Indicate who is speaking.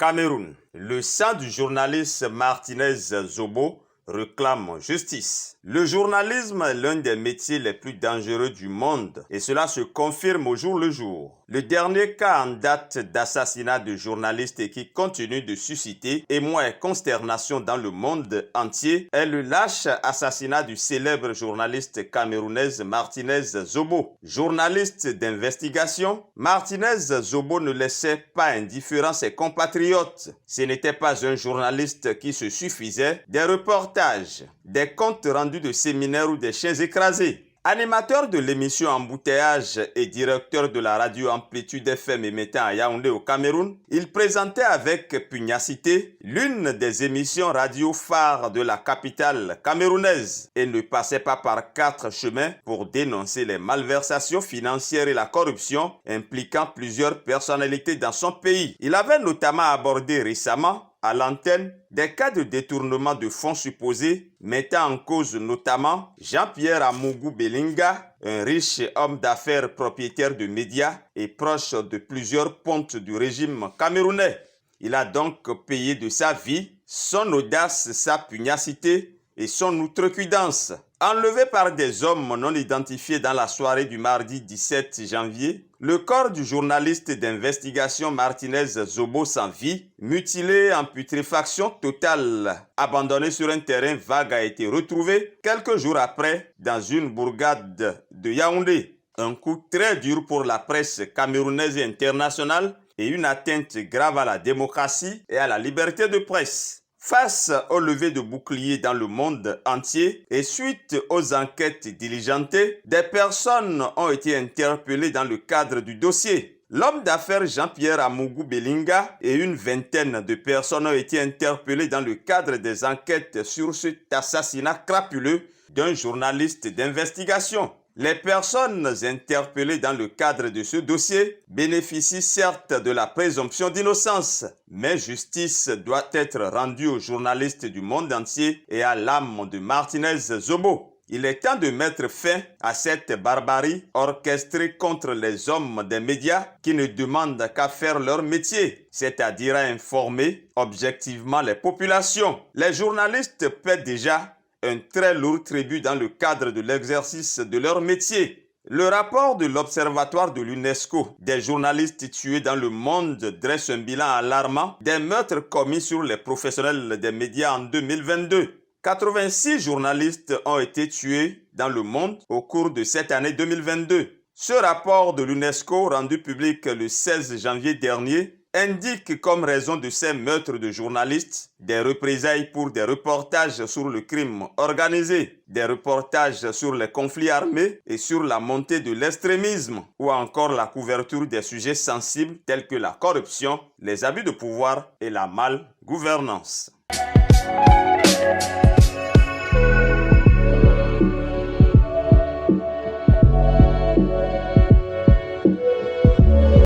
Speaker 1: Cameroun. Le sang du journaliste Martinez Zobo réclame justice. Le journalisme est l'un des métiers les plus dangereux du monde et cela se confirme au jour le jour. Le dernier cas en date d'assassinat de journalistes et qui continue de susciter émoi et consternation dans le monde entier est le lâche assassinat du célèbre journaliste camerounaise Martinez Zobo. Journaliste d'investigation, Martinez Zobo ne laissait pas indifférent ses compatriotes. Ce n'était pas un journaliste qui se suffisait des reportages, des comptes rendus de séminaires ou des chiens écrasés. Animateur de l'émission Embouteillage et directeur de la radio Amplitude FM émettant à Yaoundé au Cameroun, il présentait avec pugnacité l'une des émissions radio phares de la capitale camerounaise et ne passait pas par 4 chemins pour dénoncer les malversations financières et la corruption impliquant plusieurs personnalités dans son pays. Il avait notamment abordé récemment à l'antenne des cas de détournement de fonds supposés mettant en cause notamment Jean-Pierre Amougou Belinga, un riche homme d'affaires propriétaire de médias et proche de plusieurs pontes du régime camerounais. Il a donc payé de sa vie, son audace, sa pugnacité et son outrecuidance. Enlevé par des hommes non identifiés dans la soirée du mardi 17 janvier, le corps du journaliste d'investigation Martinez Zobo sans vie, mutilé en putréfaction totale, abandonné sur un terrain vague a été retrouvé quelques jours après dans une bourgade de Yaoundé. Un coup très dur pour la presse camerounaise et internationale et une atteinte grave à la démocratie et à la liberté de presse. Face au lever de boucliers dans le monde entier et suite aux enquêtes diligentées, des personnes ont été interpellées dans le cadre du dossier. L'homme d'affaires Jean-Pierre Amougou Belinga et une vingtaine de personnes ont été interpellées dans le cadre des enquêtes sur cet assassinat crapuleux d'un journaliste d'investigation. Les personnes interpellées dans le cadre de ce dossier bénéficient certes de la présomption d'innocence, mais justice doit être rendue aux journalistes du monde entier et à l'âme de Martinez Zobo. Il est temps de mettre fin à cette barbarie orchestrée contre les hommes des médias qui ne demandent qu'à faire leur métier, c'est-à-dire à informer objectivement les populations. Les journalistes paient déjà un très lourd tribut dans le cadre de l'exercice de leur métier. Le rapport de l'Observatoire de l'UNESCO des journalistes tués dans le monde dresse un bilan alarmant des meurtres commis sur les professionnels des médias en 2022. 86 journalistes ont été tués dans le monde au cours de cette année 2022. Ce rapport de l'UNESCO rendu public le 16 janvier dernier indique comme raison de ces meurtres de journalistes des représailles pour des reportages sur le crime organisé, des reportages sur les conflits armés et sur la montée de l'extrémisme, ou encore la couverture des sujets sensibles tels que la corruption, les abus de pouvoir et la malgouvernance.